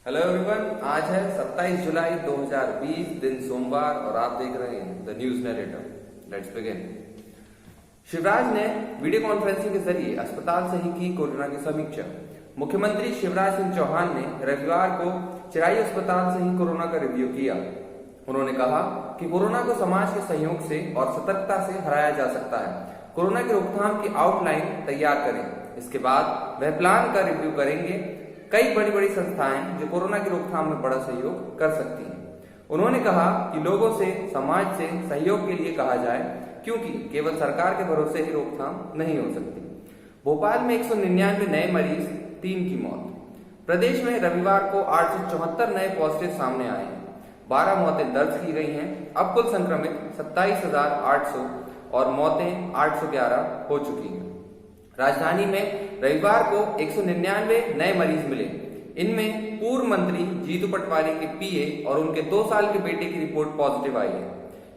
Hello everyone, आज है 27 जुलाई 2020, दिन सोमवार और आप देख रहे हैं the news narrative. Let's begin. Shivraj ने वीडियो कॉन्फ्रेंसिंग के जरिए अस्पताल से ही की कोरोना की समीक्षा। मुख्यमंत्री शिवराज सिंह चौहान ने रविवार को चिरायू अस्पताल से ही कोरोना का रिव्यू किया। उन्होंने कहा कि कोरोना को समाज के सहयोग से और सतर्कता से हराया जा सकता है। कोरोना की रोकथाम की आउटलाइन तैयार करें, इसके बाद वह प्लान का रिव्यू करेंगे। कई बड़ी बड़ी संस्थाएं जो कोरोना की रोकथाम में बड़ा सहयोग कर सकती हैं। उन्होंने कहा कि लोगों से, समाज से सहयोग के लिए कहा जाए, क्योंकि केवल सरकार के भरोसे ही रोकथाम नहीं हो सकती। भोपाल में 199 नए मरीज, 3 की मौत। प्रदेश में रविवार को 874 नए पॉजिटिव सामने आए हैं। 12 मौतें दर्ज की गई हैं। अब कुल संक्रमित 27,800 और मौतें 811 हो चुकी हैं। राजधानी में रविवार को 199 नए मरीज मिले। इनमें पूर्व मंत्री जीतू पटवारी के पीए और उनके 2 साल के बेटे की रिपोर्ट पॉजिटिव आई है।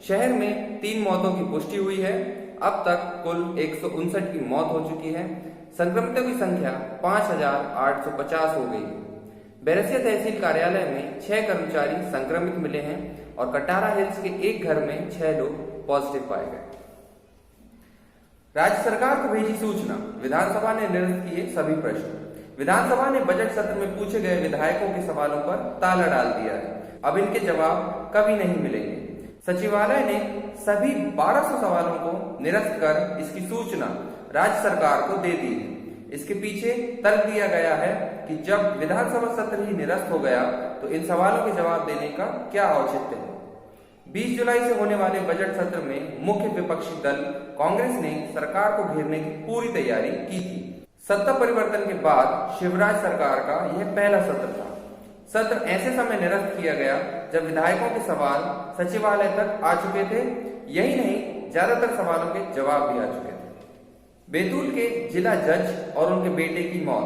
शहर में 3 मौतों की पुष्टि हुई है। अब तक कुल 159 की मौत हो चुकी है। संक्रमितों की संख्या 5,850 हो गई है। बैरसिया तहसील कार्यालय में 6 कर्मचारी संक्रमित मिले हैं और कटारा हिल्स के एक घर में 6 लोग पॉजिटिव पाए गए। राज्य सरकार को भेजी सूचना, विधानसभा ने निरस्त किए सभी प्रश्न। विधानसभा ने बजट सत्र में पूछे गए विधायकों के सवालों पर ताला डाल दिया है। अब इनके जवाब कभी नहीं मिलेंगे। सचिवालय ने सभी 1200 सवालों को निरस्त कर इसकी सूचना राज्य सरकार को दे दी है। इसके पीछे तर्क दिया गया है कि जब विधानसभा सत्र ही निरस्त हो गया तो इन सवालों के जवाब देने का क्या औचित्य है। 20 जुलाई से होने वाले बजट सत्र में मुख्य विपक्षी दल कांग्रेस ने सरकार को घेरने की पूरी तैयारी की थी। सत्ता परिवर्तन के बाद शिवराज सरकार का यह पहला सत्र था। सत्र ऐसे समय निरस्त किया गया जब विधायकों के सवाल सचिवालय तक आ चुके थे। यही नहीं, ज्यादातर सवालों के जवाब भी आ चुके थे। बैतूल के जिला जज और उनके बेटे की मौत,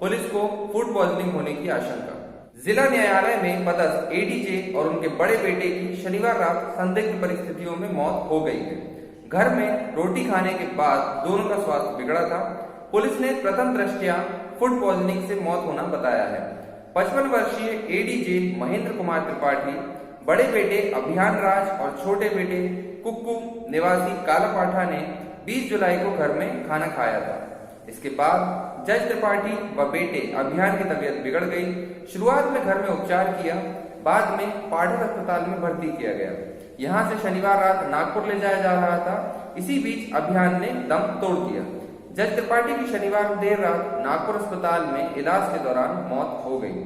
पुलिस को फूड पॉइजनिंग होने की आशंका। जिला न्यायालय में पदस्थ एडीजे और उनके बड़े बेटे की शनिवार रात संदिग्ध परिस्थितियों में मौत हो गई है। घर में रोटी खाने के बाद दोनों का स्वास्थ्य बिगड़ा था। पुलिस ने प्रथम दृष्टया फूड पॉइजनिंग से मौत होना बताया है। 55 वर्षीय एडीजे महेंद्र कुमार त्रिपाठी, बड़े बेटे अभियान राज और छोटे बेटे कुक्कू निवासी कालापाठा ने 20 जुलाई को घर में खाना खाया था। इसके बाद जज त्रिपाठी व बेटे अभियान की तबीयत बिगड़ गई। शुरुआत में घर में उपचार किया, बाद में पाठक अस्पताल में भर्ती किया गया। यहां से शनिवार रात नागपुर ले जाया जा रहा था। इसी बीच अभियान ने दम तोड़ दिया। जज त्रिपाठी की शनिवार देर रात नागपुर अस्पताल में इलाज के दौरान मौत हो गई।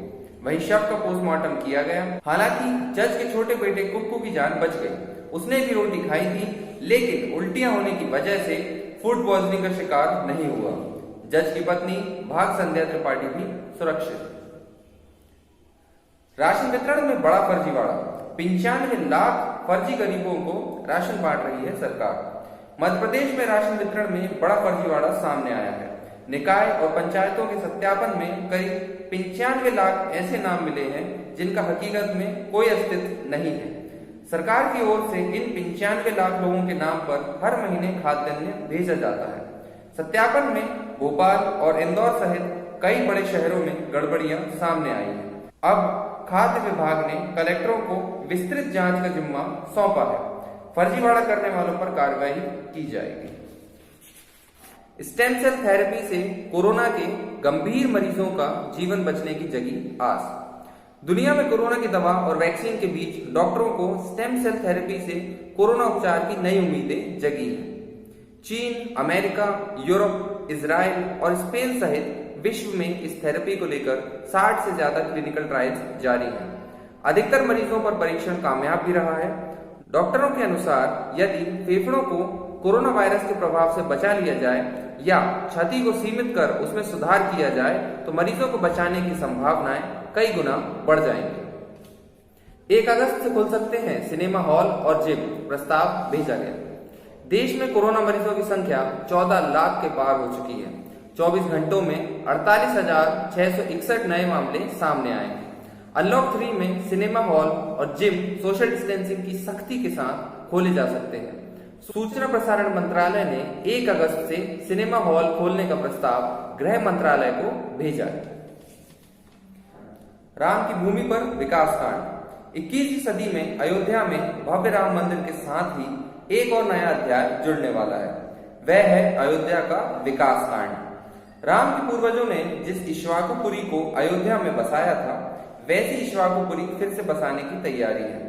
वहीं शव का पोस्टमार्टम किया गया। हालांकि जज के छोटे बेटे कुक्कू की जान बच गई। उसने भी रोटी खाई थी, लेकिन उल्टियां होने की वजह से फूड पॉइजनिंग का शिकार नहीं हुआ। जज की पत्नी भाग संध्या त्रिपाठी भी सुरक्षित। राशन वितरण में बड़ा फर्जीवाड़ा, 95 लाख फर्जी गरीबों को राशन बांट रही है सरकार। मध्य प्रदेश में राशन वितरण में बड़ा फर्जीवाड़ा सामने आया है। निकाय और पंचायतों के सत्यापन में करीब 95 लाख ऐसे नाम मिले हैं जिनका हकीकत में कोई अस्तित्व नहीं है। सरकार की ओर से इन 95 लाख लोगों के नाम पर हर महीने खाद्यान्न भेजा जाता है। सत्यापन में भोपाल और इंदौर सहित कई बड़े शहरों में गड़बड़ियां सामने आई हैं। अब खाद्य विभाग ने कलेक्टरों को विस्तृत जांच का जिम्मा सौंपा है। फर्जीवाड़ा करने वालों पर कार्रवाई की जाएगी। स्टेम सेल थेरेपी से कोरोना के गंभीर मरीजों का जीवन बचने की जगी आस। दुनिया में कोरोना की दवा और वैक्सीन के बीच डॉक्टरों को स्टेम सेल थेरेपी से कोरोना उपचार की नई उम्मीदें जगी हैं। चीन, अमेरिका, यूरोप, इजराइल और स्पेन सहित विश्व में इस थेरेपी को लेकर 60 से ज्यादा क्लिनिकल ट्रायल्स जारी हैं। अधिकतर मरीजों पर परीक्षण कामयाब भी रहा है। डॉक्टरों के अनुसार यदि फेफड़ों को कोरोना वायरस के प्रभाव से बचा लिया जाए या क्षति को सीमित कर उसमें सुधार किया जाए तो मरीजों को बचाने की संभावनाएं कई गुना बढ़ जाएंगी। 1 अगस्त से खुल सकते हैं सिनेमा हॉल और जिम, प्रस्ताव भेजा गया। देश में कोरोना मरीजों की संख्या 14 लाख के पार हो चुकी है। 24 घंटों में 48,661 नए मामले सामने आए हैं। अनलॉक 3 में सिनेमा हॉल और जिम सोशल डिस्टेंसिंग की सख्ती के साथ खोले जा सकते हैं। सूचना प्रसारण मंत्रालय ने 1 अगस्त से सिनेमा हॉल खोलने का प्रस्ताव गृह मंत्रालय को भेजा है। राम की भूमि पर विकास कांड। 21वीं सदी में अयोध्या में भव्य राम मंदिर के साथ ही एक और नया अध्याय जुड़ने वाला है। वह है अयोध्या का विकास कांड। राम के पूर्वजों ने जिस इक्ष्वाकुपुरी को अयोध्या में बसाया था, वैसी इक्ष्वाकुपुरी फिर से बसाने की तैयारी है।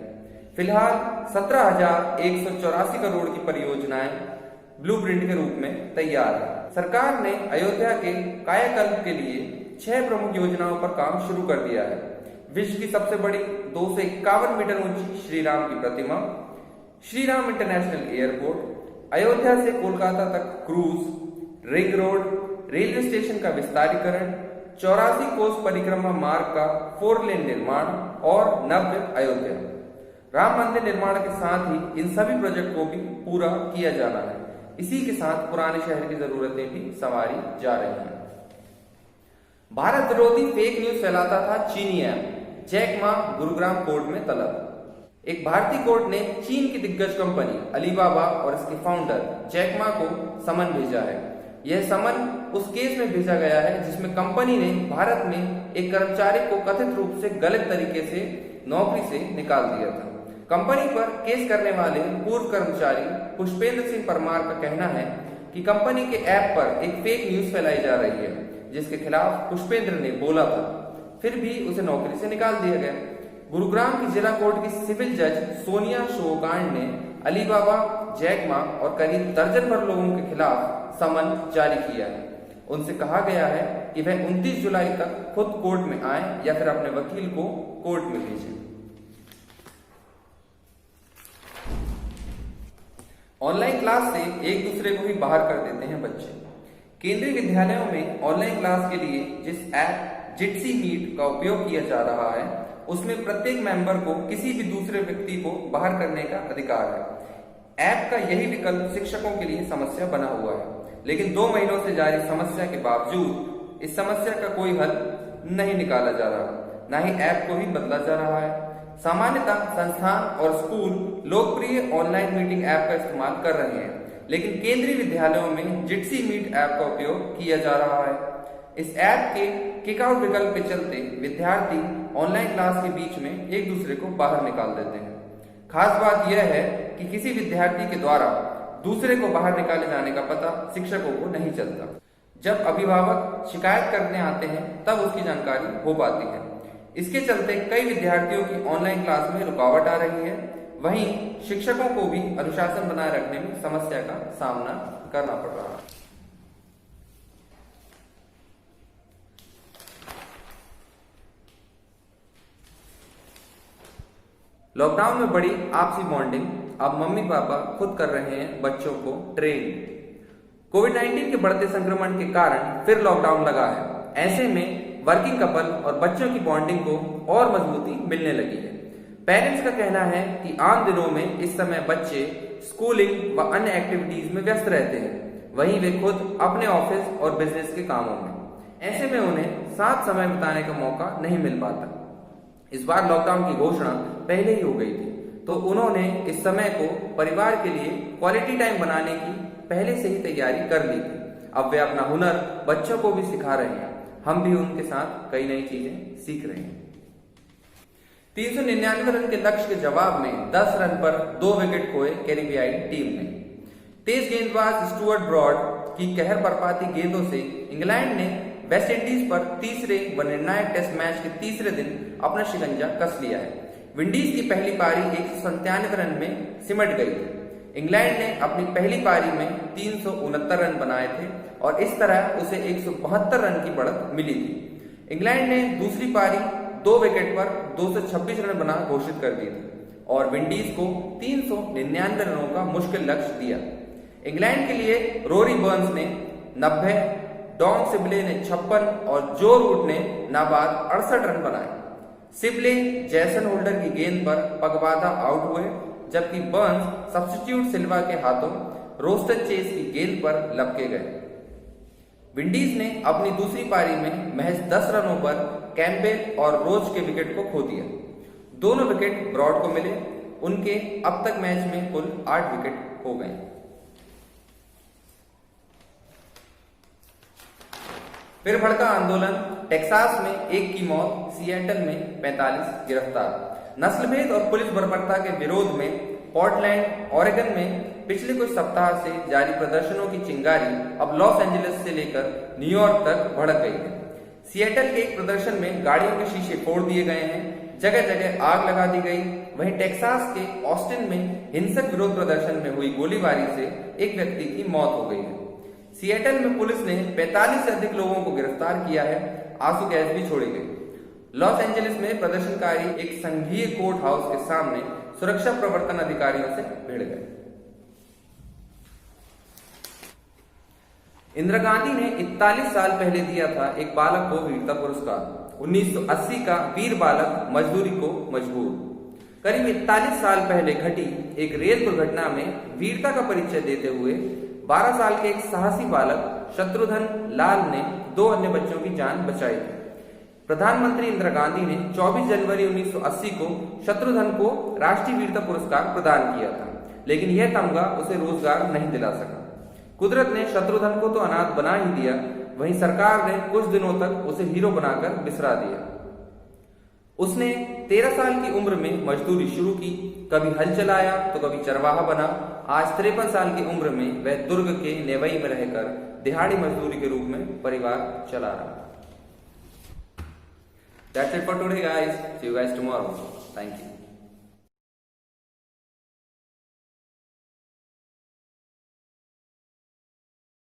फिलहाल 17,184 करोड़ की परियोजनाएं ब्लूप्रिंट के रूप में तैयार है। सरकार ने अयोध्या के कायाकल्प के लिए 6 प्रमुख योजनाओं पर काम शुरू कर दिया है। विश्व की सबसे बड़ी 251 मीटर ऊंची श्री राम की प्रतिमा, श्री राम इंटरनेशनल एयरपोर्ट, अयोध्या से कोलकाता तक cruise, ring road, railway station का विस्तारीकरण, 84 कोस परिक्रमा मार्ग का 4 लेन निर्माण और नव्य अयोध्या। राम मंदिर निर्माण के साथ ही इन सभी प्रोजेक्ट को भी पूरा किया जाना है। इसी के साथ पुराने शहर की जरूरतें भी संवारी जा रही हैं। भारत विरोधी फेक न्यूज फैलाता था चीनी app, Jack Ma Gurugram court में तलब। एक भारतीय कोर्ट ने चीन की दिग्गज कंपनी अलीबाबा और इसके फाउंडर जैक मा को समन भेजा है। यह समन उस केस में भेजा गया है जिसमें कंपनी ने भारत में एक कर्मचारी को कथित रूप से गलत तरीके से नौकरी से निकाल दिया था। कंपनी पर केस करने वाले पूर्व कर्मचारी पुष्पेंद्र सिंह परमार का कहना है कि कंपनी के ऐप पर एक फेक न्यूज फैलाई जा रही है, जिसके खिलाफ पुष्पेंद्र ने बोला था, फिर भी उसे नौकरी से निकाल दिया गया। गुरुग्राम की जिला कोर्ट की सिविल जज सोनिया शोकांड ने अलीबाबा, जैक मा और करीब दर्जन भर लोगों के खिलाफ समन जारी किया है। उनसे कहा गया है कि वह 29 जुलाई तक खुद कोर्ट में आए या फिर अपने वकील को कोर्ट में भेजें। ऑनलाइन क्लास से एक दूसरे को ही बाहर कर देते हैं बच्चे। केंद्रीय विद्यालयों में ऑनलाइन क्लास के लिए जिस ऐप जिट्सी मीट का उपयोग किया जा रहा है, उसमें प्रत्येक मेंबर को किसी भी दूसरे व्यक्ति को बाहर करने का अधिकार है। ऐप का यही विकल्प शिक्षकों के लिए समस्या बना हुआ है, लेकिन 2 महीनों से जारी समस्या के बावजूद इस समस्या का कोई हल नहीं निकाला जा रहा, न ही ऐप को ही बदला जा रहा है। सामान्यतः संस्थान और स्कूल लोकप्रिय ऑनलाइन मीटिंग ऐप का इस्तेमाल कर रहे हैं, लेकिन केंद्रीय विद्यालयों में जिट्सी मीट ऐप का उपयोग किया जा रहा है। इस ऐप के किकआउट विकल्प के चलते विद्यार्थी ऑनलाइन क्लास के बीच में एक दूसरे को बाहर निकाल देते हैं। खास बात यह है कि किसी विद्यार्थी के द्वारा दूसरे को बाहर निकाले जाने का पता शिक्षकों को नहीं चलता। जब अभिभावक शिकायत करने आते हैं तब उसकी जानकारी हो पाती है। इसके चलते कई विद्यार्थियों की ऑनलाइन क्लास में रुकावट आ रही है। वहीं शिक्षकों को भी अनुशासन बनाए रखने में समस्या का सामना करना पड़ रहा है। लॉकडाउन में बढ़ी आपसी बॉन्डिंग, अब मम्मी पापा खुद कर रहे हैं बच्चों को ट्रेन। कोविड-19 के बढ़ते संक्रमण के कारण फिर लॉकडाउन लगा है। ऐसे में वर्किंग कपल और बच्चों की बॉन्डिंग को और मजबूती मिलने लगी है। पेरेंट्स का कहना है कि आम दिनों में इस समय बच्चे स्कूलिंग व अन्य एक्टिविटीज में व्यस्त रहते हैं, वहीं वे खुद अपने ऑफिस और बिजनेस के कामों में। ऐसे में उन्हें साथ समय बिताने का मौका नहीं मिल पाता। इस बार लॉकडाउन की घोषणा पहले ही हो गई थी, तो उन्होंने इस समय को परिवार के लिए क्वालिटी टाइम बनाने की पहले से ही तैयारी कर ली थी। अब वे अपना हुनर बच्चों को भी सिखा रहे हैं। हम भी उनके साथ कई नई चीजें सीख रहे हैं। 399 रन के लक्ष्य के जवाब में 10 रन पर 2 विकेट खोए कैरिबियाई टीम ने। तेज गेंदबाज स्टुअर्ट ब्रॉड की कहर बरपाती गेंदों से इंग्लैंड ने वेस्ट इंडीज पर तीसरे व निर्णायक टेस्ट मैच के तीसरे दिन अपना शिकंजा कस लिया है। विंडीज की पहली पारी 197 रन में सिमट गई थी। इंग्लैंड ने अपनी पहली पारी में 369 रन बनाए थे और इस तरह उसे 172 रन की बढ़त मिली थी। इंग्लैंड ने दूसरी पारी 2 विकेट पर 226 रन बना घोषित कर दी थी और विंडीज को 399 रनों का मुश्किल लक्ष्य दिया। इंग्लैंड के लिए रोरी बर्न्स ने 90, डॉन सिबले ने 56 और जो रूट ने नाबाद 68 रन बनाए। सिबले जैसन होल्डर की गेंद पर पगबाधा आउट हुए, जबकि बर्न्स सब्स्टिट्यूट सिल्वा के हाथों रोस्टन चेस की गेंद पर लपके गए। विंडीज ने अपनी दूसरी पारी में महज 10 रनों पर कैम्पबेल और रोच के विकेट को खो दिया। दोनों विकेट ब्रॉड को मिले। उनके अब तक मैच में कुल 8 विकेट हो गए। फिर भड़का आंदोलन, टेक्सास में 1 की मौत, सिएटल में 45 गिरफ्तार। नस्लभेद और पुलिस बर्बरता के विरोध में पोर्टलैंड, ओरेगन में पिछले कुछ सप्ताह से जारी प्रदर्शनों की चिंगारी अब लॉस एंजलिस से लेकर न्यूयॉर्क तक भड़क गई है। सिएटल के एक प्रदर्शन में गाड़ियों के शीशे फोड़ दिए गए हैं, जगह जगह आग लगा दी गई। वहीं टेक्सास के ऑस्टिन में हिंसक विरोध प्रदर्शन में हुई गोलीबारी से एक व्यक्ति की मौत हो गई है। सिएटल में पुलिस ने 45 से अधिक लोगों को गिरफ्तार किया है, आंसू गैस भी छोड़ी गई। लॉस एंजलिस में प्रदर्शनकारी एक संघीय कोर्ट हाउस के सामने सुरक्षा प्रवर्तन अधिकारियों से भिड़ गए। इंदिरा गांधी ने 41 साल पहले दिया था एक बालक को वीरता पुरस्कार। 1980 का वीर बालक मजदूरी को मजबूर। करीब 41 साल पहले घटी एक रेल दुर्घटना में वीरता का परिचय देते हुए 12 साल के एक साहसी बालक शत्रुघ्न लाल ने 2 अन्य बच्चों की जान बचाई थी। प्रधानमंत्री इंदिरा गांधी ने 24 जनवरी 1980 को शत्रुघ्न को राष्ट्रीय वीरता पुरस्कार प्रदान किया था, लेकिन यह तमगा उसे रोजगार नहीं दिला सका। कुदरत ने शत्रुघ्न को तो अनाथ बना ही दिया, वहीं सरकार ने कुछ दिनों तक उसे हीरो बनाकर बिसरा दिया। उसने 13 साल की उम्र में मजदूरी शुरू की, कभी हल चलाया तो कभी चरवाहा बना। आज 53 साल की उम्र में वह दुर्ग के नेवई में रहकर दिहाड़ी मजदूरी के रूप में परिवार चला रहा। That's it for today, guys. See you guys tomorrow. Thank you.